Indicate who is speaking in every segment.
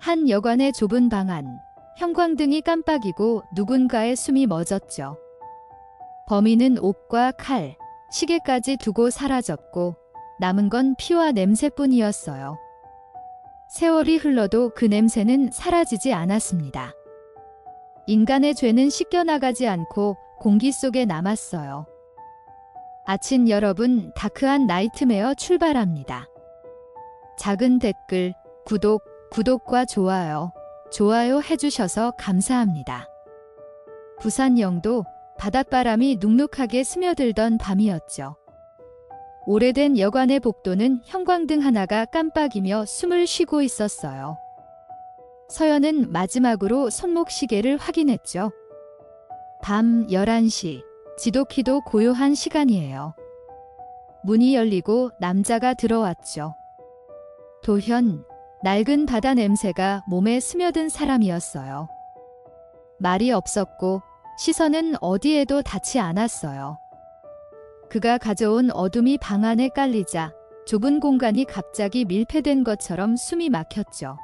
Speaker 1: 한 여관의 좁은 방 안, 형광등이 깜빡이고 누군가의 숨이 멎었죠. 범인은 옷과 칼, 시계까지 두고 사라졌고 남은 건 피와 냄새뿐이었어요. 세월이 흘러도 그 냄새는 사라지지 않았습니다. 인간의 죄는 씻겨나가지 않고 공기 속에 남았어요. 아침 여러분, 다크한 나이트메어 출발합니다. 작은 댓글, 구독과 좋아요 해주셔서 감사합니다. 부산 영도 바닷바람이 눅눅하게 스며들던 밤이었죠. 오래된 여관의 복도는 형광등 하나가 깜빡이며 숨을 쉬고 있었어요. 서연은 마지막으로 손목시계를 확인했죠. 밤 11시, 지독히도 고요한 시간이에요. 문이 열리고 남자가 들어왔죠. 도현, 낡은 바다 냄새가 몸에 스며든 사람이었어요. 말이 없었고 시선은 어디에도 닿지 않았어요. 그가 가져온 어둠이 방 안에 깔리자 좁은 공간이 갑자기 밀폐된 것처럼 숨이 막혔죠.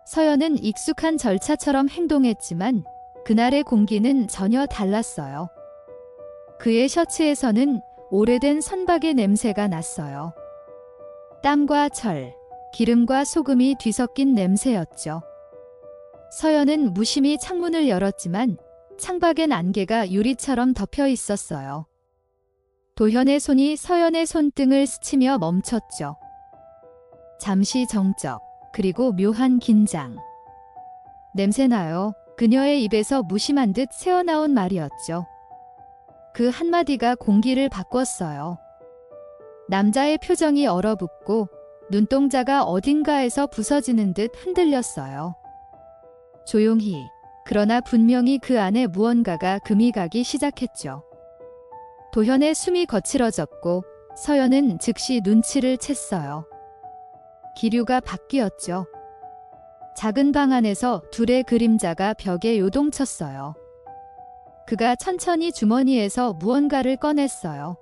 Speaker 1: 서연은 익숙한 절차처럼 행동했지만 그날의 공기는 전혀 달랐어요. 그의 셔츠에서는 오래된 선박의 냄새가 났어요. 땀과 철, 기름과 소금이 뒤섞인 냄새였죠. 서연은 무심히 창문을 열었지만 창밖엔 안개가 유리처럼 덮여 있었어요. 도현의 손이 서연의 손등을 스치며 멈췄죠. 잠시 정적, 그리고 묘한 긴장. 냄새나요. 그녀의 입에서 무심한 듯 새어나온 말이었죠. 그 한마디가 공기를 바꿨어요. 남자의 표정이 얼어붙고 눈동자가 어딘가에서 부서지는 듯 흔들렸어요. 조용히, 그러나 분명히 그 안에 무언가가 금이 가기 시작했죠. 도현의 숨이 거칠어졌고 서연은 즉시 눈치를 챘어요. 기류가 바뀌었죠. 작은 방 안에서 둘의 그림자가 벽에 요동쳤어요. 그가 천천히 주머니에서 무언가를 꺼냈어요.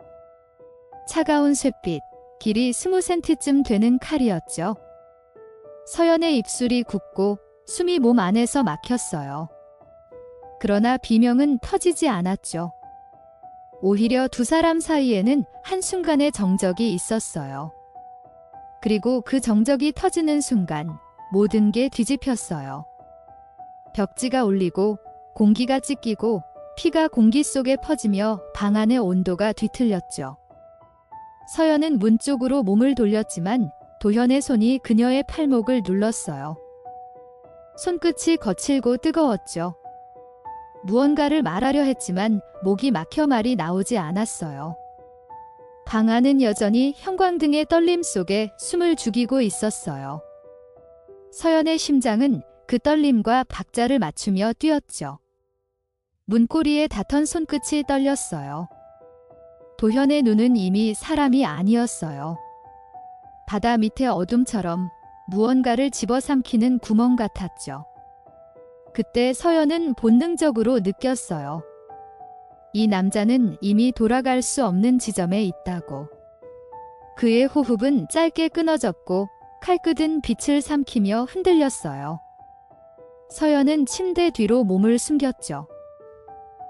Speaker 1: 차가운 쇳빛, 길이 20cm쯤 되는 칼이었죠. 서연의 입술이 굳고 숨이 몸 안에서 막혔어요. 그러나 비명은 터지지 않았죠. 오히려 두 사람 사이에는 한순간의 정적이 있었어요. 그리고 그 정적이 터지는 순간 모든 게 뒤집혔어요. 벽지가 울리고 공기가 찢기고 피가 공기 속에 퍼지며 방 안의 온도가 뒤틀렸죠. 서연은 문 쪽으로 몸을 돌렸지만 도현의 손이 그녀의 팔목을 눌렀어요. 손끝이 거칠고 뜨거웠죠. 무언가를 말하려 했지만 목이 막혀 말이 나오지 않았어요. 방 안은 여전히 형광등의 떨림 속에 숨을 죽이고 있었어요. 서연의 심장은 그 떨림과 박자를 맞추며 뛰었죠. 문고리에 닿던 손끝이 떨렸어요. 도현의 눈은 이미 사람이 아니었어요. 바다 밑의 어둠처럼 무언가를 집어삼키는 구멍 같았죠. 그때 서연은 본능적으로 느꼈어요. 이 남자는 이미 돌아갈 수 없는 지점에 있다고. 그의 호흡은 짧게 끊어졌고 칼끝은 빛을 삼키며 흔들렸어요. 서연은 침대 뒤로 몸을 숨겼죠.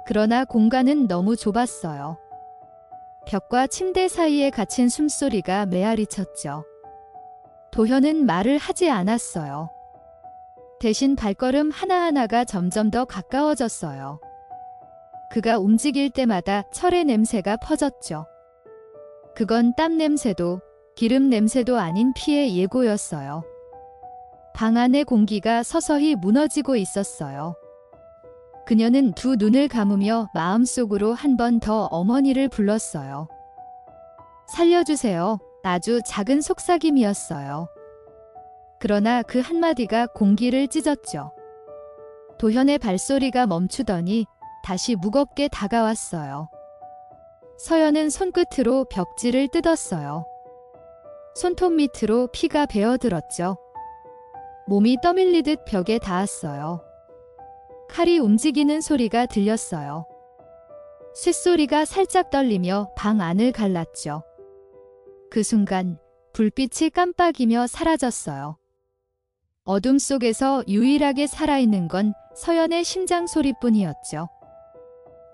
Speaker 1: 그러나 공간은 너무 좁았어요. 벽과 침대 사이에 갇힌 숨소리가 메아리쳤죠. 도현은 말을 하지 않았어요. 대신 발걸음 하나하나가 점점 더 가까워졌어요. 그가 움직일 때마다 철의 냄새가 퍼졌죠. 그건 땀 냄새도 기름 냄새도 아닌 피의 예고였어요. 방 안의 공기가 서서히 무너지고 있었어요. 그녀는 두 눈을 감으며 마음속으로 한 번 더 어머니를 불렀어요. 살려주세요. 아주 작은 속삭임이었어요. 그러나 그 한마디가 공기를 찢었죠. 도현의 발소리가 멈추더니 다시 무겁게 다가왔어요. 서연은 손끝으로 벽지를 뜯었어요. 손톱 밑으로 피가 배어들었죠. 몸이 떠밀리듯 벽에 닿았어요. 칼이 움직이는 소리가 들렸어요. 쇳소리가 살짝 떨리며 방 안을 갈랐죠. 그 순간 불빛이 깜빡이며 사라졌어요. 어둠 속에서 유일하게 살아있는 건 서연의 심장 소리뿐이었죠.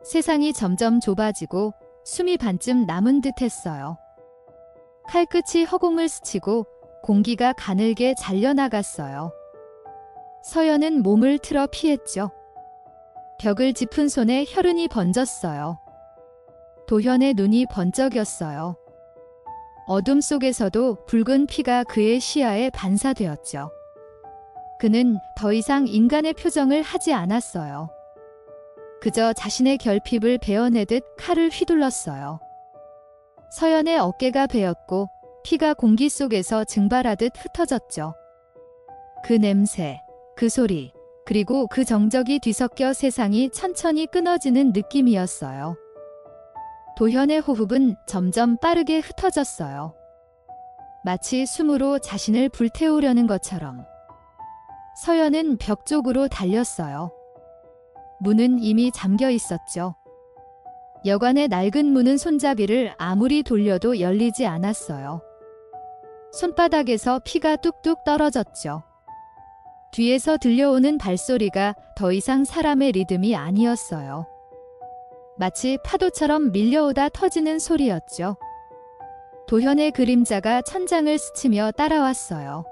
Speaker 1: 세상이 점점 좁아지고 숨이 반쯤 남은 듯 했어요. 칼끝이 허공을 스치고 공기가 가늘게 잘려나갔어요. 서연은 몸을 틀어 피했죠. 벽을 짚은 손에 혈흔이 번졌어요. 도현의 눈이 번쩍였어요. 어둠 속에서도 붉은 피가 그의 시야에 반사되었죠. 그는 더 이상 인간의 표정을 하지 않았어요. 그저 자신의 결핍을 베어내듯 칼을 휘둘렀어요. 서연의 어깨가 베었고 피가 공기 속에서 증발하듯 흩어졌죠. 그 냄새, 그 소리, 그리고 그 정적이 뒤섞여 세상이 천천히 끊어지는 느낌이었어요. 도현의 호흡은 점점 빠르게 흩어졌어요. 마치 숨으로 자신을 불태우려는 것처럼. 서연은 벽 쪽으로 달렸어요. 문은 이미 잠겨 있었죠. 여관의 낡은 문은 손잡이를 아무리 돌려도 열리지 않았어요. 손바닥에서 피가 뚝뚝 떨어졌죠. 뒤에서 들려오는 발소리가 더 이상 사람의 리듬이 아니었어요. 마치 파도처럼 밀려오다 터지는 소리였죠. 도현의 그림자가 천장을 스치며 따라왔어요.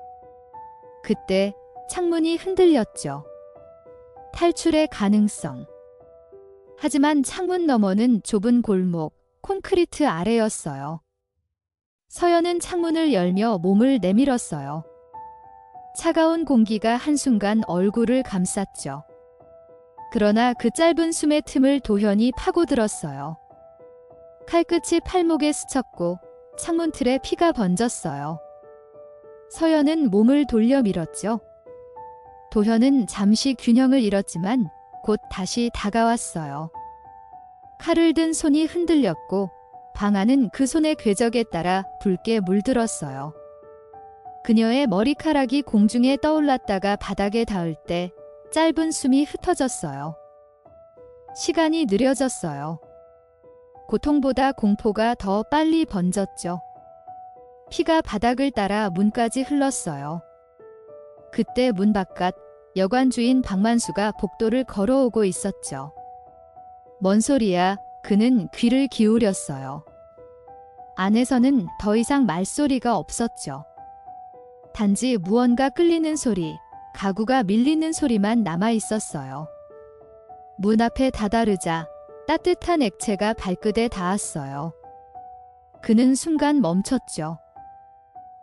Speaker 1: 그때 창문이 흔들렸죠. 탈출의 가능성. 하지만 창문 너머는 좁은 골목, 콘크리트 아래였어요. 서연은 창문을 열며 몸을 내밀었어요. 차가운 공기가 한순간 얼굴을 감쌌죠. 그러나 그 짧은 숨의 틈을 도현이 파고들었어요. 칼끝이 팔목에 스쳤고 창문 틀에 피가 번졌어요. 서연은 몸을 돌려 밀었죠. 도현은 잠시 균형을 잃었지만 곧 다시 다가왔어요. 칼을 든 손이 흔들렸고 방 안은 그 손의 궤적에 따라 붉게 물들었어요. 그녀의 머리카락이 공중에 떠올랐다가 바닥에 닿을 때 짧은 숨이 흩어졌어요. 시간이 느려졌어요. 고통보다 공포가 더 빨리 번졌죠. 피가 바닥을 따라 문까지 흘렀어요. 그때 문 바깥 여관 주인 박만수가 복도를 걸어오고 있었죠. 뭔 소리야? 그는 귀를 기울였어요. 안에서는 더 이상 말소리가 없었죠. 단지 무언가 끌리는 소리, 가구가 밀리는 소리만 남아 있었어요. 문 앞에 다다르자 따뜻한 액체가 발끝에 닿았어요. 그는 순간 멈췄죠.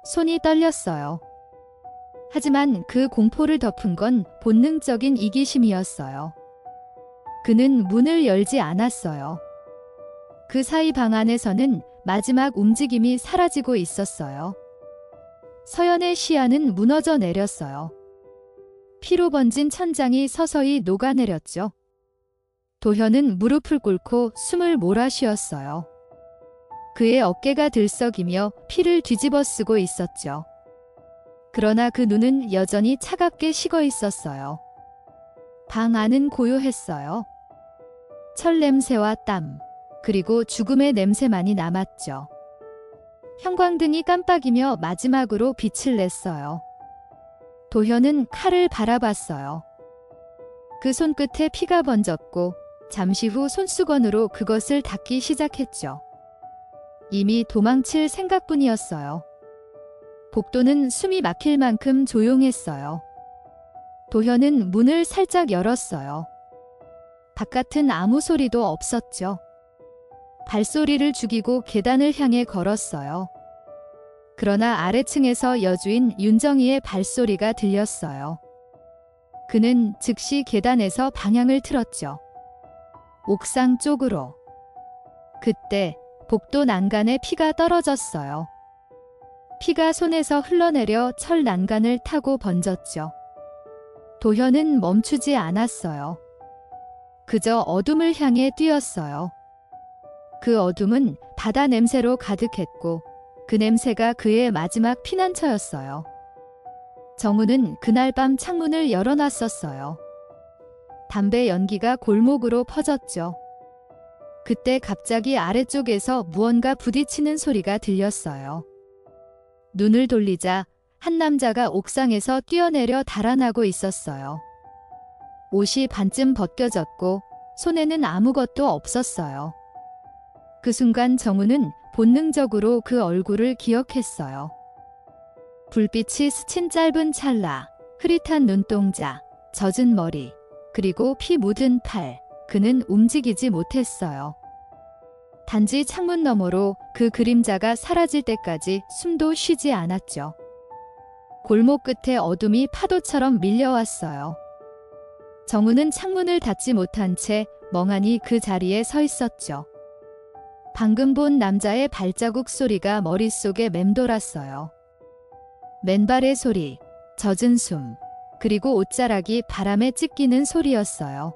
Speaker 1: 손이 떨렸어요. 하지만 그 공포를 덮은 건 본능적인 이기심이었어요. 그는 문을 열지 않았어요. 그 사이 방 안에서는 마지막 움직임이 사라지고 있었어요. 서연의 시야는 무너져 내렸어요. 피로 번진 천장이 서서히 녹아내렸죠. 도현은 무릎을 꿇고 숨을 몰아쉬었어요. 그의 어깨가 들썩이며 피를 뒤집어 쓰고 있었죠. 그러나 그 눈은 여전히 차갑게 식어 있었어요. 방 안은 고요했어요. 철 냄새와 땀, 그리고 죽음의 냄새만이 남았죠. 형광등이 깜빡이며 마지막으로 빛을 냈어요. 도현은 칼을 바라봤어요. 그 손끝에 피가 번졌고 잠시 후 손수건으로 그것을 닦기 시작했죠. 이미 도망칠 생각뿐이었어요. 복도는 숨이 막힐 만큼 조용했어요. 도현은 문을 살짝 열었어요. 바깥은 아무 소리도 없었죠. 발소리를 죽이고 계단을 향해 걸었어요. 그러나 아래층에서 여주인 윤정이의 발소리가 들렸어요. 그는 즉시 계단에서 방향을 틀었죠. 옥상 쪽으로. 그때 복도 난간에 피가 떨어졌어요. 피가 손에서 흘러내려 철 난간을 타고 번졌죠. 도현은 멈추지 않았어요. 그저 어둠을 향해 뛰었어요. 그 어둠은 바다 냄새로 가득했고 그 냄새가 그의 마지막 피난처였어요. 정우는 그날 밤 창문을 열어놨었어요. 담배 연기가 골목으로 퍼졌죠. 그때 갑자기 아래쪽에서 무언가 부딪히는 소리가 들렸어요. 눈을 돌리자 한 남자가 옥상에서 뛰어내려 달아나고 있었어요. 옷이 반쯤 벗겨졌고 손에는 아무것도 없었어요. 그 순간 정우는 본능적으로 그 얼굴을 기억했어요. 불빛이 스친 짧은 찰나, 흐릿한 눈동자, 젖은 머리, 그리고 피 묻은 팔. 그는 움직이지 못했어요. 단지 창문 너머로 그 그림자가 사라질 때까지 숨도 쉬지 않았죠. 골목 끝에 어둠이 파도처럼 밀려왔어요. 정우는 창문을 닫지 못한 채 멍하니 그 자리에 서 있었죠. 방금 본 남자의 발자국 소리가 머릿속에 맴돌았어요. 맨발의 소리, 젖은 숨, 그리고 옷자락이 바람에 찢기는 소리였어요.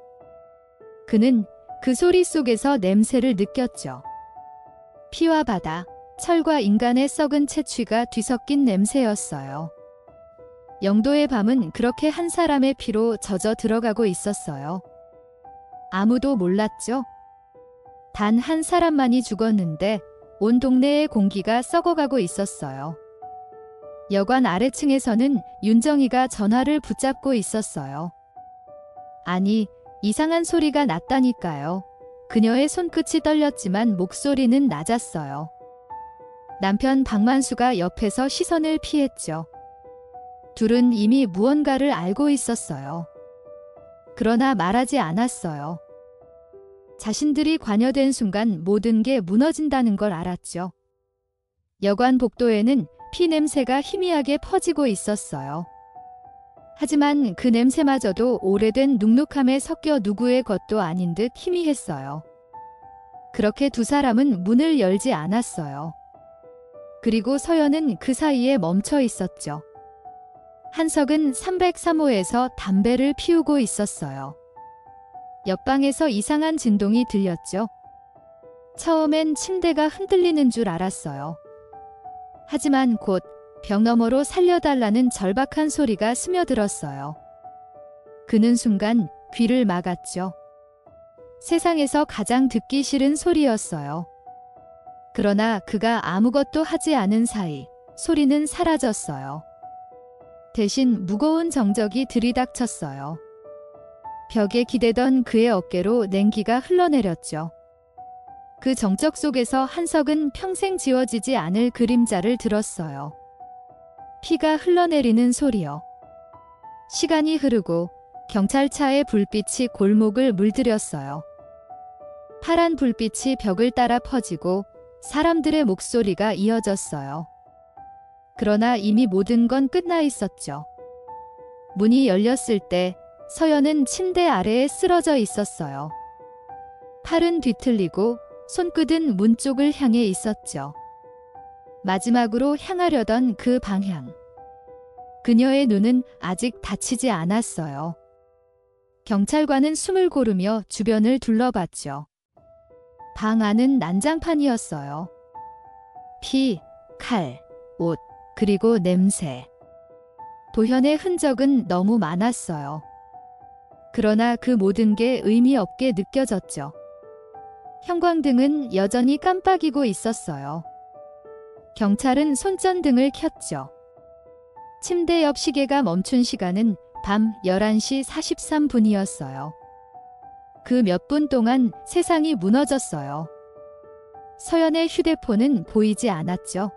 Speaker 1: 그는 그 소리 속에서 냄새를 느꼈죠. 피와 바다, 철과 인간의 썩은 채취가 뒤섞인 냄새였어요. 영도의 밤은 그렇게 한 사람의 피로 젖어 들어가고 있었어요. 아무도 몰랐죠. 단 한 사람만이 죽었는데 온 동네의 공기가 썩어가고 있었어요. 여관 아래층에서는 윤정이가 전화를 붙잡고 있었어요. 아니, 이상한 소리가 났다니까요. 그녀의 손끝이 떨렸지만 목소리는 낮았어요. 남편 박만수가 옆에서 시선을 피했죠. 둘은 이미 무언가를 알고 있었어요. 그러나 말하지 않았어요. 자신들이 관여된 순간 모든 게 무너진다는 걸 알았죠. 여관 복도에는 피 냄새가 희미하게 퍼지고 있었어요. 하지만 그 냄새마저도 오래된 눅눅함에 섞여 누구의 것도 아닌 듯 희미했어요. 그렇게 두 사람은 문을 열지 않았어요. 그리고 서연은 그 사이에 멈춰 있었죠. 한석은 303호에서 담배를 피우고 있었어요. 옆방에서 이상한 진동이 들렸죠. 처음엔 침대가 흔들리는 줄 알았어요. 하지만 곧 벽 너머로 살려달라는 절박한 소리가 스며들었어요. 그는 순간 귀를 막았죠. 세상에서 가장 듣기 싫은 소리였어요. 그러나 그가 아무것도 하지 않은 사이 소리는 사라졌어요. 대신 무거운 정적이 들이닥쳤어요. 벽에 기대던 그의 어깨로 냉기가 흘러내렸죠. 그 정적 속에서 한석은 평생 지워지지 않을 그림자를 들었어요. 피가 흘러내리는 소리요. 시간이 흐르고 경찰차의 불빛이 골목을 물들였어요. 파란 불빛이 벽을 따라 퍼지고 사람들의 목소리가 이어졌어요. 그러나 이미 모든 건 끝나 있었죠. 문이 열렸을 때 서연은 침대 아래에 쓰러져 있었어요. 팔은 뒤틀리고 손끝은 문 쪽을 향해 있었죠. 마지막으로 향하려던 그 방향. 그녀의 눈은 아직 닫히지 않았어요. 경찰관은 숨을 고르며 주변을 둘러봤죠. 방 안은 난장판이었어요. 피, 칼, 옷, 그리고 냄새. 도현의 흔적은 너무 많았어요. 그러나 그 모든 게 의미 없게 느껴졌죠. 형광등은 여전히 깜빡이고 있었어요. 경찰은 손전등을 켰죠. 침대 옆 시계가 멈춘 시간은 밤 11시 43분이었어요. 그 몇 분 동안 세상이 무너졌어요. 서연의 휴대폰은 보이지 않았죠.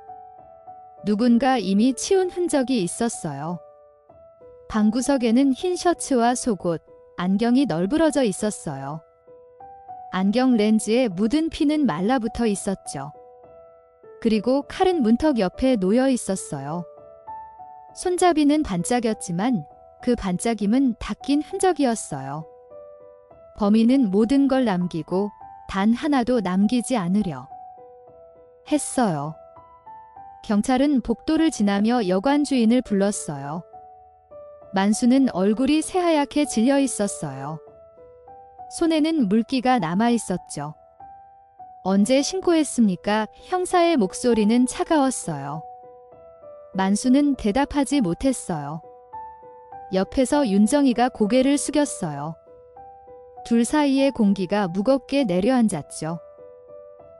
Speaker 1: 누군가 이미 치운 흔적이 있었어요. 방구석에는 흰 셔츠와 속옷, 안경이 널브러져 있었어요. 안경 렌즈에 묻은 피는 말라붙어 있었죠. 그리고 칼은 문턱 옆에 놓여 있었어요. 손잡이는 반짝였지만 그 반짝임은 닦인 흔적이었어요. 범인은 모든 걸 남기고 단 하나도 남기지 않으려 했어요. 경찰은 복도를 지나며 여관 주인을 불렀어요. 만수는 얼굴이 새하얗게 질려 있었어요. 손에는 물기가 남아 있었죠. 언제 신고했습니까? 형사의 목소리는 차가웠어요. 만수는 대답하지 못했어요. 옆에서 윤정이가 고개를 숙였어요. 둘 사이의 공기가 무겁게 내려앉았죠.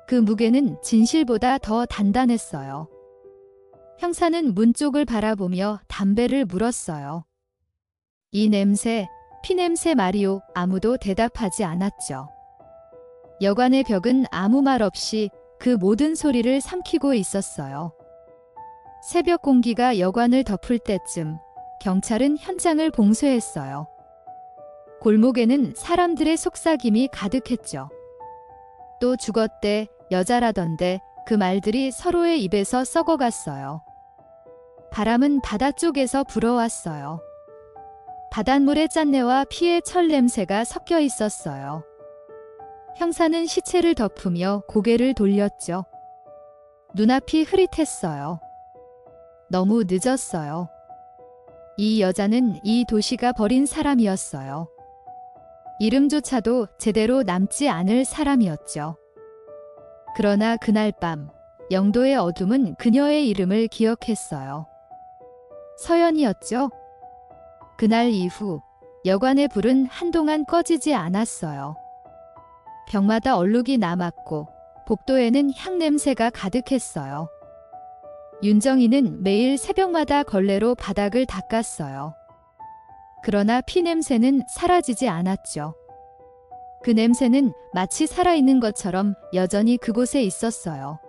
Speaker 1: 그 무게는 진실보다 더 단단했어요. 형사는 문 쪽을 바라보며 담배를 물었어요. 이 냄새, 피냄새 말이오. 아무도 대답하지 않았죠. 여관의 벽은 아무 말 없이 그 모든 소리를 삼키고 있었어요. 새벽 공기가 여관을 덮을 때쯤 경찰은 현장을 봉쇄했어요. 골목에는 사람들의 속삭임이 가득했죠. 또 죽었대, 여자라던데 그 말들이 서로의 입에서 썩어갔어요. 바람은 바다 쪽에서 불어왔어요. 바닷물의 짠내와 피의 철 냄새가 섞여 있었어요. 형사는 시체를 덮으며 고개를 돌렸죠. 눈앞이 흐릿했어요. 너무 늦었어요. 이 여자는 이 도시가 버린 사람이었어요. 이름조차도 제대로 남지 않을 사람이었죠. 그러나 그날 밤, 영도의 어둠은 그녀의 이름을 기억했어요. 서연이었죠. 그날 이후 여관의 불은 한동안 꺼지지 않았어요. 벽마다 얼룩이 남았고 복도에는 향냄새가 가득했어요. 윤정이는 매일 새벽마다 걸레로 바닥을 닦았어요. 그러나 피냄새는 사라지지 않았죠. 그 냄새는 마치 살아있는 것처럼 여전히 그곳에 있었어요.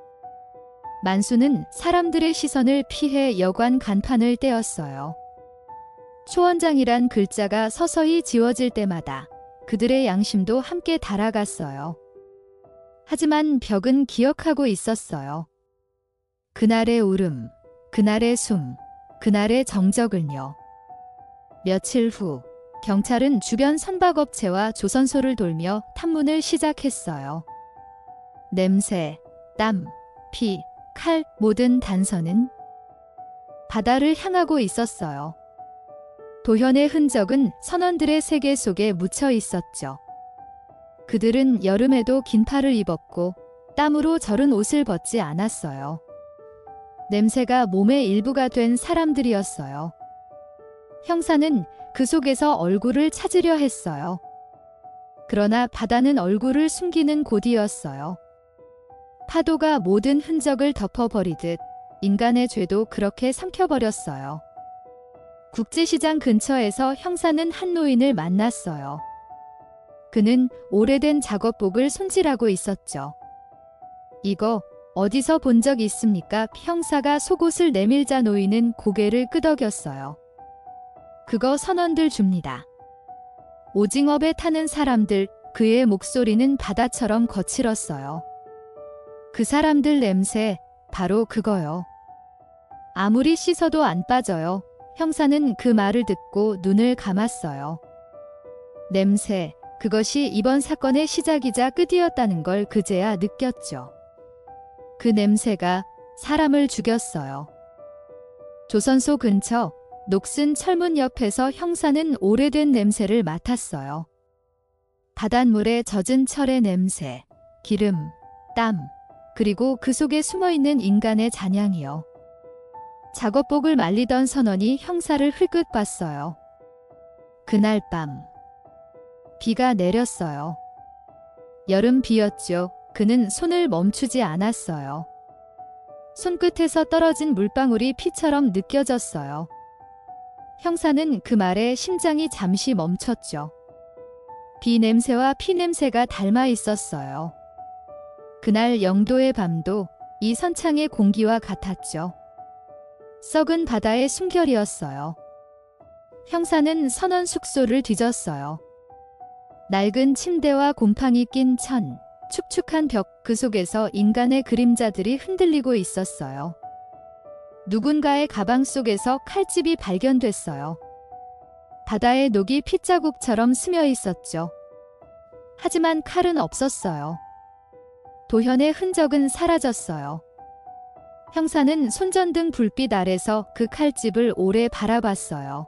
Speaker 1: 만수는 사람들의 시선을 피해 여관 간판을 떼었어요. 초원장이란 글자가 서서히 지워질 때마다 그들의 양심도 함께 달아갔어요. 하지만 벽은 기억하고 있었어요. 그날의 울음, 그날의 숨, 그날의 정적을요. 며칠 후 경찰은 주변 선박업체와 조선소를 돌며 탐문을 시작했어요. 냄새, 땀, 피, 칼, 모든 단서는 바다를 향하고 있었어요. 도현의 흔적은 선원들의 세계 속에 묻혀 있었죠. 그들은 여름에도 긴 팔을 입었고 땀으로 절은 옷을 벗지 않았어요. 냄새가 몸의 일부가 된 사람들이었어요. 형사는 그 속에서 얼굴을 찾으려 했어요. 그러나 바다는 얼굴을 숨기는 곳이었어요. 파도가 모든 흔적을 덮어버리듯 인간의 죄도 그렇게 삼켜버렸어요. 국제시장 근처에서 형사는 한 노인을 만났어요. 그는 오래된 작업복을 손질하고 있었죠. 이거 어디서 본 적 있습니까? 형사가 속옷을 내밀자 노인은 고개를 끄덕였어요. 그거 선원들 줍니다. 오징어 배 타는 사람들, 그의 목소리는 바다처럼 거칠었어요. 그 사람들 냄새, 바로 그거요. 아무리 씻어도 안 빠져요. 형사는 그 말을 듣고 눈을 감았어요. 냄새, 그것이 이번 사건의 시작이자 끝이었다는 걸 그제야 느꼈죠. 그 냄새가 사람을 죽였어요. 조선소 근처 녹슨 철문 옆에서 형사는 오래된 냄새를 맡았어요. 바닷물에 젖은 철의 냄새, 기름, 땀, 그리고 그 속에 숨어있는 인간의 잔향이요. 작업복을 말리던 선원이 형사를 흘끗 봤어요. 그날 밤 비가 내렸어요. 여름 비였죠. 그는 손을 멈추지 않았어요. 손끝에서 떨어진 물방울이 피처럼 느껴졌어요. 형사는 그 말에 심장이 잠시 멈췄죠. 비 냄새와 피 냄새가 닮아 있었어요. 그날 영도의 밤도 이 선창의 공기와 같았죠. 썩은 바다의 숨결이었어요. 형사는 선원 숙소를 뒤졌어요. 낡은 침대와 곰팡이 낀 천, 축축한 벽, 그 속에서 인간의 그림자들이 흔들리고 있었어요. 누군가의 가방 속에서 칼집이 발견됐어요. 바다의 녹이 핏자국처럼 스며 있었죠. 하지만 칼은 없었어요. 도현의 흔적은 사라졌어요. 형사는 손전등 불빛 아래서 그 칼집을 오래 바라봤어요.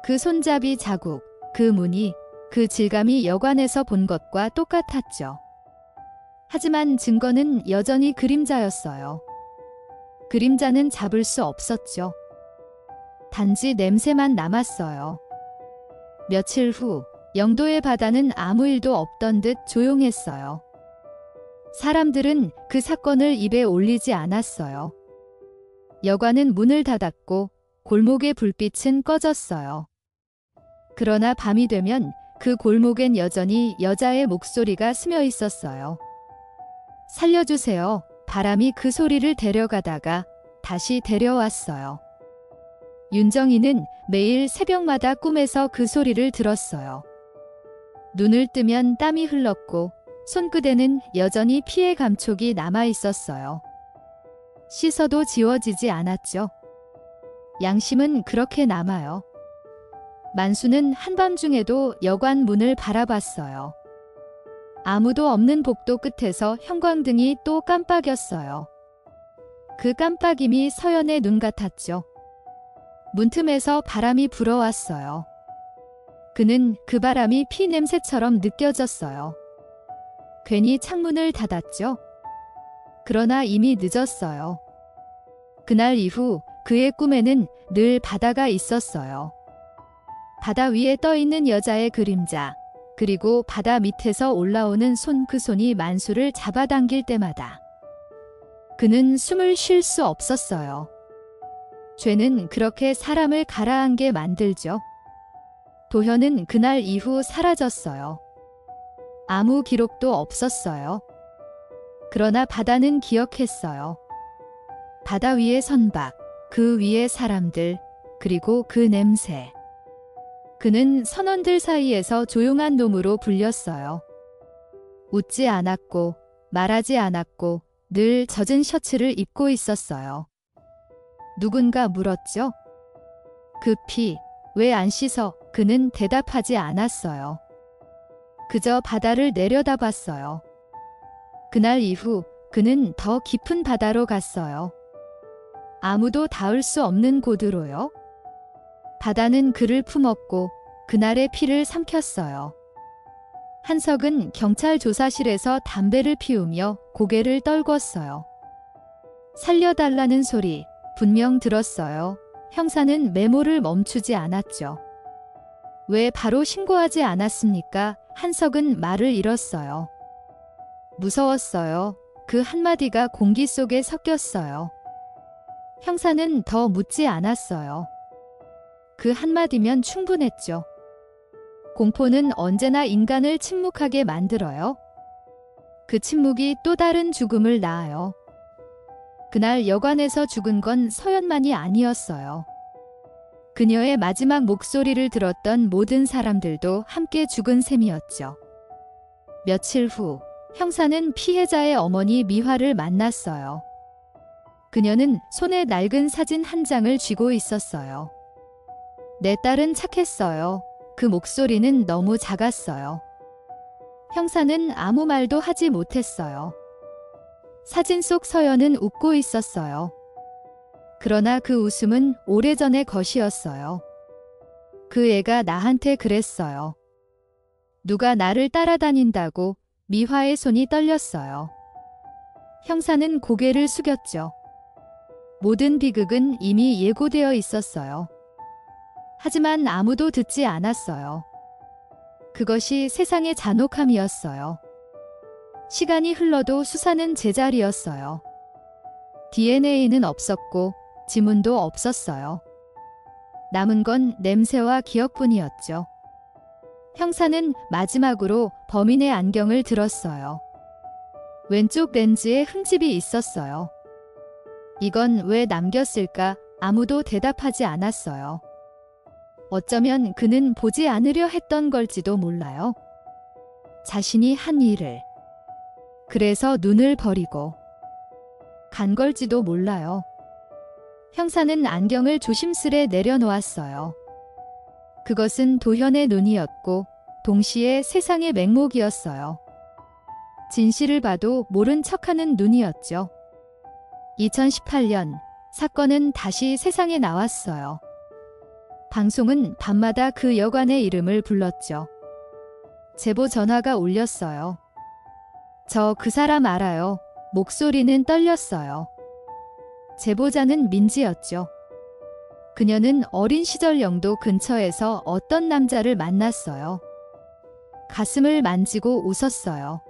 Speaker 1: 그 손잡이 자국, 그 무늬, 그 질감이 여관에서 본 것과 똑같았죠. 하지만 증거는 여전히 그림자였어요. 그림자는 잡을 수 없었죠. 단지 냄새만 남았어요. 며칠 후 영도의 바다는 아무 일도 없던 듯 조용했어요. 사람들은 그 사건을 입에 올리지 않았어요. 여관은 문을 닫았고 골목의 불빛은 꺼졌어요. 그러나 밤이 되면 그 골목엔 여전히 여자의 목소리가 스며 있었어요. 살려주세요. 바람이 그 소리를 데려가다가 다시 데려왔어요. 윤정이는 매일 새벽마다 꿈에서 그 소리를 들었어요. 눈을 뜨면 땀이 흘렀고 손끝에는 여전히 피의 감촉이 남아 있었어요. 씻어도 지워지지 않았죠. 양심은 그렇게 남아요. 만수는 한밤중에도 여관 문을 바라봤어요. 아무도 없는 복도 끝에서 형광등이 또 깜빡였어요. 그 깜빡임이 서연의 눈 같았죠. 문틈에서 바람이 불어왔어요. 그는 그 바람이 피 냄새처럼 느껴졌어요. 괜히 창문을 닫았죠. 그러나 이미 늦었어요. 그날 이후 그의 꿈에는 늘 바다가 있었어요. 바다 위에 떠있는 여자의 그림자, 그리고 바다 밑에서 올라오는 손, 그 손이 만수를 잡아당길 때마다 그는 숨을 쉴 수 없었어요. 죄는 그렇게 사람을 가라앉게 만들죠. 도현은 그날 이후 사라졌어요. 아무 기록도 없었어요. 그러나 바다는 기억했어요. 바다 위의 선박, 그 위의 사람들, 그리고 그 냄새. 그는 선원들 사이에서 조용한 놈으로 불렸어요. 웃지 않았고 말하지 않았고 늘 젖은 셔츠를 입고 있었어요. 누군가 물었죠. 그 피, 왜 안 씻어? 그는 대답하지 않았어요. 그저 바다를 내려다봤어요. 그날 이후 그는 더 깊은 바다로 갔어요. 아무도 닿을 수 없는 곳으로요. 바다는 그를 품었고 그날의 피를 삼켰어요. 한석은 경찰 조사실에서 담배를 피우며 고개를 떨궜어요. 살려달라는 소리 분명 들었어요. 형사는 메모를 멈추지 않았죠. 왜 바로 신고하지 않았습니까? 한석은 말을 잃었어요. 무서웠어요. 그 한마디가 공기 속에 섞였어요. 형사는 더 묻지 않았어요. 그 한마디면 충분했죠. 공포는 언제나 인간을 침묵하게 만들어요. 그 침묵이 또 다른 죽음을 낳아요. 그날 여관에서 죽은 건 서연만이 아니었어요. 그녀의 마지막 목소리를 들었던 모든 사람들도 함께 죽은 셈이었죠. 며칠 후 형사는 피해자의 어머니 미화를 만났어요. 그녀는 손에 낡은 사진 한 장을 쥐고 있었어요. 내 딸은 착했어요. 그 목소리는 너무 작았어요. 형사는 아무 말도 하지 못했어요. 사진 속 서연은 웃고 있었어요. 그러나 그 웃음은 오래전의 것이었어요. 그 애가 나한테 그랬어요. 누가 나를 따라다닌다고. 미화의 손이 떨렸어요. 형사는 고개를 숙였죠. 모든 비극은 이미 예고되어 있었어요. 하지만 아무도 듣지 않았어요. 그것이 세상의 잔혹함이었어요. 시간이 흘러도 수사는 제자리였어요. DNA는 없었고 지문도 없었어요. 남은 건 냄새와 기억뿐이었죠. 형사는 마지막으로 범인의 안경을 들었어요. 왼쪽 렌즈에 흠집이 있었어요. 이건 왜 남겼을까? 아무도 대답하지 않았어요. 어쩌면 그는 보지 않으려 했던 걸지도 몰라요. 자신이 한 일을. 그래서 눈을 버리고 간 걸지도 몰라요. 형사는 안경을 조심스레 내려놓았어요. 그것은 도현의 눈이었고 동시에 세상의 맹목이었어요. 진실을 봐도 모른 척하는 눈이었죠. 2018년 사건은 다시 세상에 나왔어요. 방송은 밤마다 그 여관의 이름을 불렀죠. 제보 전화가 울렸어요. 저 그 사람 알아요. 목소리는 떨렸어요. 제보자는 민지였죠. 그녀는 어린 시절 영도 근처에서 어떤 남자를 만났어요. 가슴을 만지고 웃었어요.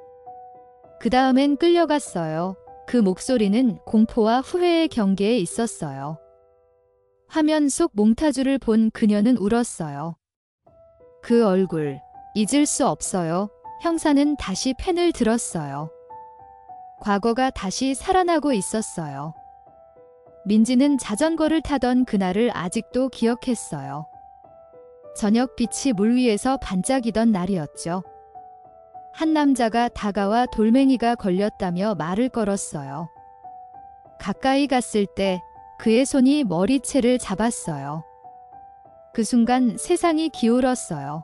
Speaker 1: 그 다음엔 끌려갔어요. 그 목소리는 공포와 후회의 경계에 있었어요. 화면 속 몽타주를 본 그녀는 울었어요. 그 얼굴, 잊을 수 없어요. 형사는 다시 펜을 들었어요. 과거가 다시 살아나고 있었어요. 민지는 자전거를 타던 그날을 아직도 기억했어요. 저녁빛이 물 위에서 반짝이던 날이었죠. 한 남자가 다가와 돌멩이가 걸렸다며 말을 걸었어요. 가까이 갔을 때 그의 손이 머리채를 잡았어요. 그 순간 세상이 기울었어요.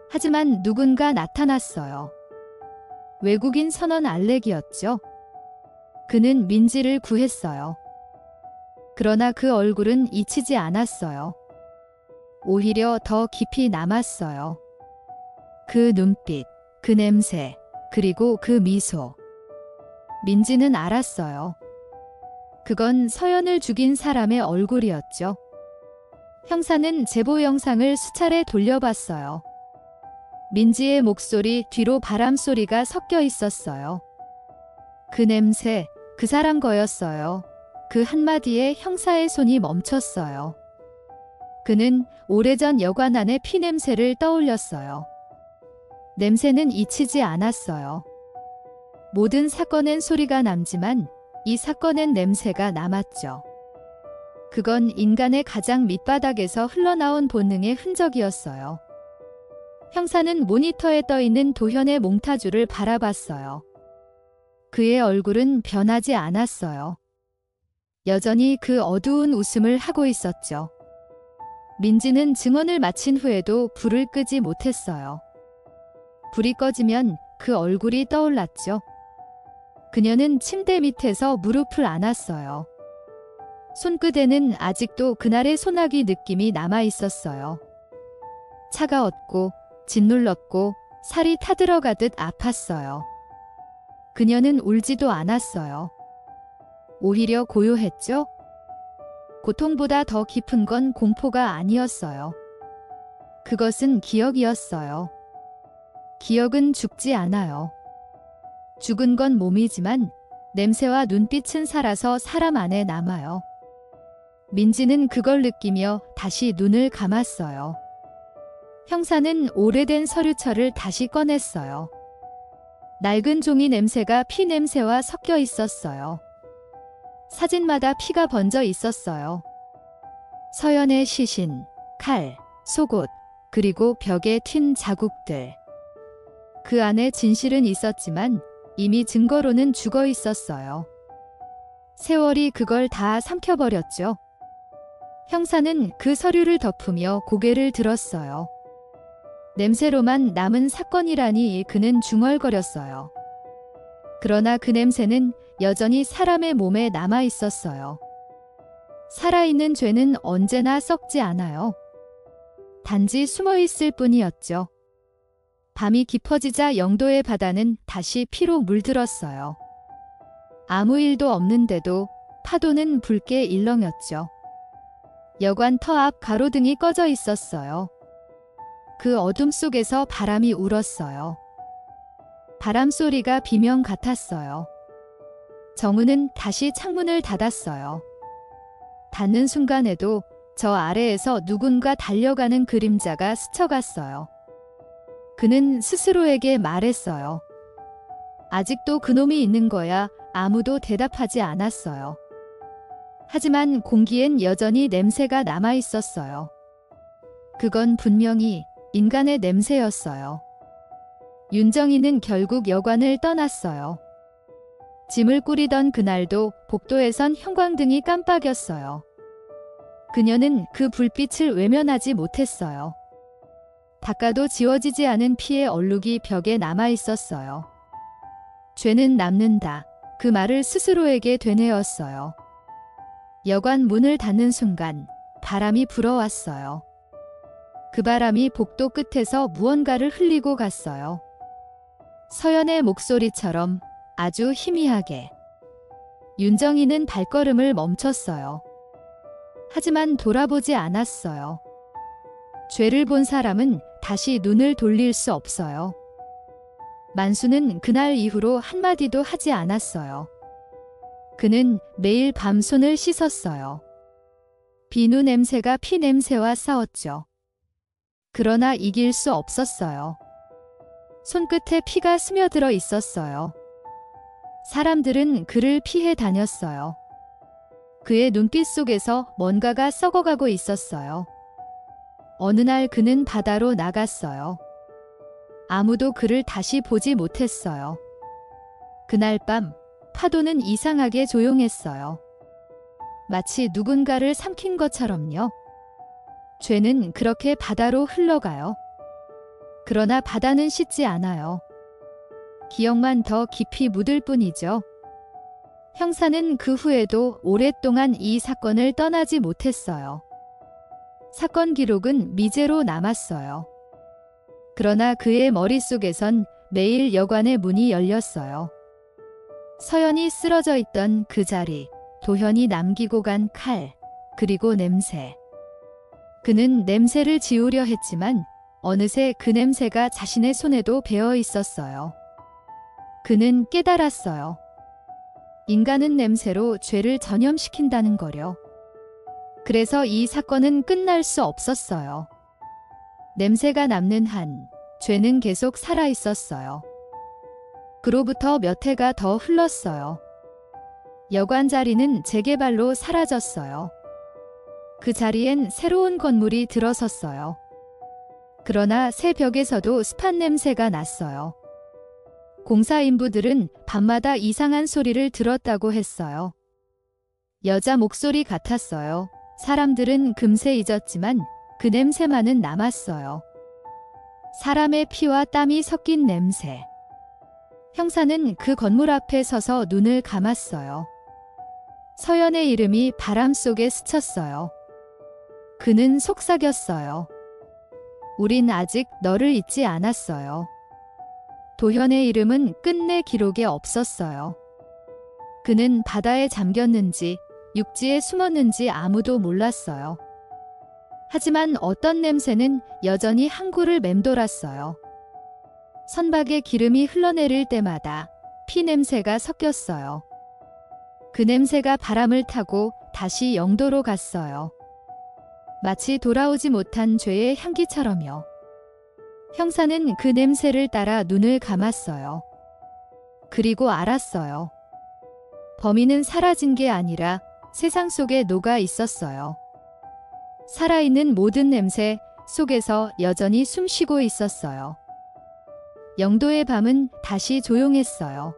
Speaker 1: 하지만 누군가 나타났어요. 외국인 선원 알렉이었죠. 그는 민지를 구했어요. 그러나 그 얼굴은 잊히지 않았어요. 오히려 더 깊이 남았어요. 그 눈빛, 그 냄새, 그리고 그 미소. 민지는 알았어요. 그건 서연을 죽인 사람의 얼굴이었죠. 형사는 제보 영상을 수차례 돌려봤어요. 민지의 목소리 뒤로 바람소리가 섞여 있었어요. 그 냄새, 그 사람 거였어요. 그 한마디에 형사의 손이 멈췄어요. 그는 오래전 여관 안의 피냄새를 떠올렸어요. 냄새는 잊히지 않았어요. 모든 사건엔 소리가 남지만 이 사건엔 냄새가 남았죠. 그건 인간의 가장 밑바닥에서 흘러나온 본능의 흔적이었어요. 형사는 모니터에 떠있는 도현의 몽타주를 바라봤어요. 그의 얼굴은 변하지 않았어요. 여전히 그 어두운 웃음을 하고 있었죠. 민지는 증언을 마친 후에도 불을 끄지 못했어요. 불이 꺼지면 그 얼굴이 떠올랐죠. 그녀는 침대 밑에서 무릎을 안았어요. 손끝에는 아직도 그날의 소나기 느낌이 남아 있었어요. 차가웠고 짓눌렀고 살이 타들어가듯 아팠어요. 그녀는 울지도 않았어요. 오히려 고요했죠? 고통보다 더 깊은 건 공포가 아니었어요. 그것은 기억이었어요. 기억은 죽지 않아요. 죽은 건 몸이지만 냄새와 눈빛은 살아서 사람 안에 남아요. 민지는 그걸 느끼며 다시 눈을 감았어요. 형사는 오래된 서류철을 다시 꺼냈어요. 낡은 종이 냄새가 피 냄새와 섞여 있었어요. 사진마다 피가 번져 있었어요. 서연의 시신, 칼, 속옷, 그리고 벽에 튄 자국들. 그 안에 진실은 있었지만 이미 증거로는 죽어 있었어요. 세월이 그걸 다 삼켜버렸죠. 형사는 그 서류를 덮으며 고개를 들었어요. 냄새로만 남은 사건이라니 그는 중얼거렸어요. 그러나 그 냄새는 여전히 사람의 몸에 남아 있었어요. 살아있는 죄는 언제나 썩지 않아요. 단지 숨어 있을 뿐이었죠. 밤이 깊어지자 영도의 바다는 다시 피로 물들었어요. 아무 일도 없는데도 파도는 붉게 일렁였죠. 여관 터 앞 가로등이 꺼져 있었어요. 그 어둠 속에서 바람이 울었어요. 바람 소리가 비명 같았어요. 정우는 다시 창문을 닫았어요. 닫는 순간에도 저 아래에서 누군가 달려가는 그림자가 스쳐갔어요. 그는 스스로에게 말했어요. 아직도 그놈이 있는 거야. 아무도 대답하지 않았어요. 하지만 공기엔 여전히 냄새가 남아 있었어요. 그건 분명히 인간의 냄새였어요. 윤정이는 결국 여관을 떠났어요. 짐을 꾸리던 그날도 복도에선 형광등이 깜빡였어요. 그녀는 그 불빛을 외면하지 못했어요. 닦아도 지워지지 않은 피의 얼룩이 벽에 남아 있었어요. 죄는 남는다. 그 말을 스스로에게 되뇌었어요. 여관 문을 닫는 순간 바람이 불어왔어요. 그 바람이 복도 끝에서 무언가를 흘리고 갔어요. 서연의 목소리처럼 아주 희미하게. 윤정이는 발걸음을 멈췄어요. 하지만 돌아보지 않았어요. 죄를 본 사람은 다시 눈을 돌릴 수 없어요. 만수는 그날 이후로 한마디도 하지 않았어요. 그는 매일 밤 손을 씻었어요. 비누 냄새가 피 냄새와 싸웠죠. 그러나 이길 수 없었어요. 손끝에 피가 스며들어 있었어요. 사람들은 그를 피해 다녔어요. 그의 눈빛 속에서 뭔가가 썩어가고 있었어요. 어느 날 그는 바다로 나갔어요. 아무도 그를 다시 보지 못했어요. 그날 밤 파도는 이상하게 조용했어요. 마치 누군가를 삼킨 것처럼요. 죄는 그렇게 바다로 흘러가요. 그러나 바다는 씻지 않아요. 기억만 더 깊이 묻을 뿐이죠. 형사는 그 후에도 오랫동안 이 사건을 떠나지 못했어요. 사건 기록은 미제로 남았어요. 그러나 그의 머릿속에선 매일 여관의 문이 열렸어요. 서연이 쓰러져 있던 그 자리, 도현이 남기고 간 칼, 그리고 냄새. 그는 냄새를 지우려 했지만 어느새 그 냄새가 자신의 손에도 배어 있었어요. 그는 깨달았어요. 인간은 냄새로 죄를 전염시킨다는 거려. 그래서 이 사건은 끝날 수 없었어요. 냄새가 남는 한 죄는 계속 살아 있었어요. 그로부터 몇 해가 더 흘렀어요. 여관 자리는 재개발로 사라졌어요. 그 자리엔 새로운 건물이 들어섰어요. 그러나 새 벽에서도 습한 냄새가 났어요. 공사 인부들은 밤마다 이상한 소리를 들었다고 했어요. 여자 목소리 같았어요. 사람들은 금세 잊었지만 그 냄새만은 남았어요. 사람의 피와 땀이 섞인 냄새. 형사는 그 건물 앞에 서서 눈을 감았어요. 서연의 이름이 바람 속에 스쳤어요. 그는 속삭였어요. 우린 아직 너를 잊지 않았어요. 도현의 이름은 끝내 기록에 없었어요. 그는 바다에 잠겼는지 육지에 숨었는지 아무도 몰랐어요. 하지만 어떤 냄새는 여전히 항구를 맴돌았어요. 선박에 기름이 흘러내릴 때마다 피 냄새가 섞였어요. 그 냄새가 바람을 타고 다시 영도로 갔어요. 마치 돌아오지 못한 죄의 향기처럼요. 형사는 그 냄새를 따라 눈을 감았어요. 그리고 알았어요. 범인은 사라진 게 아니라 세상 속에 녹아 있었어요. 살아있는 모든 냄새 속에서 여전히 숨쉬고 있었어요. 영도의 밤은 다시 조용했어요.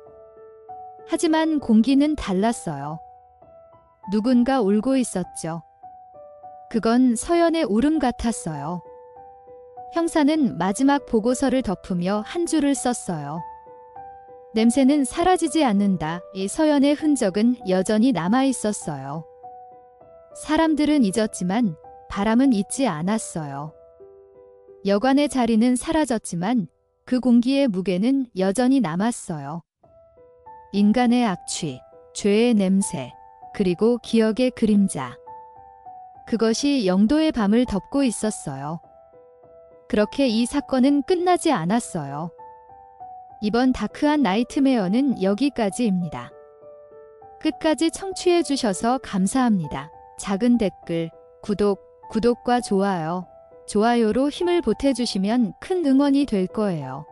Speaker 1: 하지만 공기는 달랐어요. 누군가 울고 있었죠. 그건 서연의 울음 같았어요. 형사는 마지막 보고서를 덮으며 한 줄을 썼어요. 냄새는 사라지지 않는다. 이 서연의 흔적은 여전히 남아 있었어요. 사람들은 잊었지만 바람은 잊지 않았어요. 여관의 자리는 사라졌지만 그 공기의 무게는 여전히 남았어요. 인간의 악취, 죄의 냄새, 그리고 기억의 그림자. 그것이 영도의 밤을 덮고 있었어요. 그렇게 이 사건은 끝나지 않았어요. 이번 다크한 나이트메어는 여기까지입니다. 끝까지 청취해 주셔서 감사합니다. 작은 댓글, 구독과 좋아요로 힘을 보태주시면 큰 응원이 될 거예요.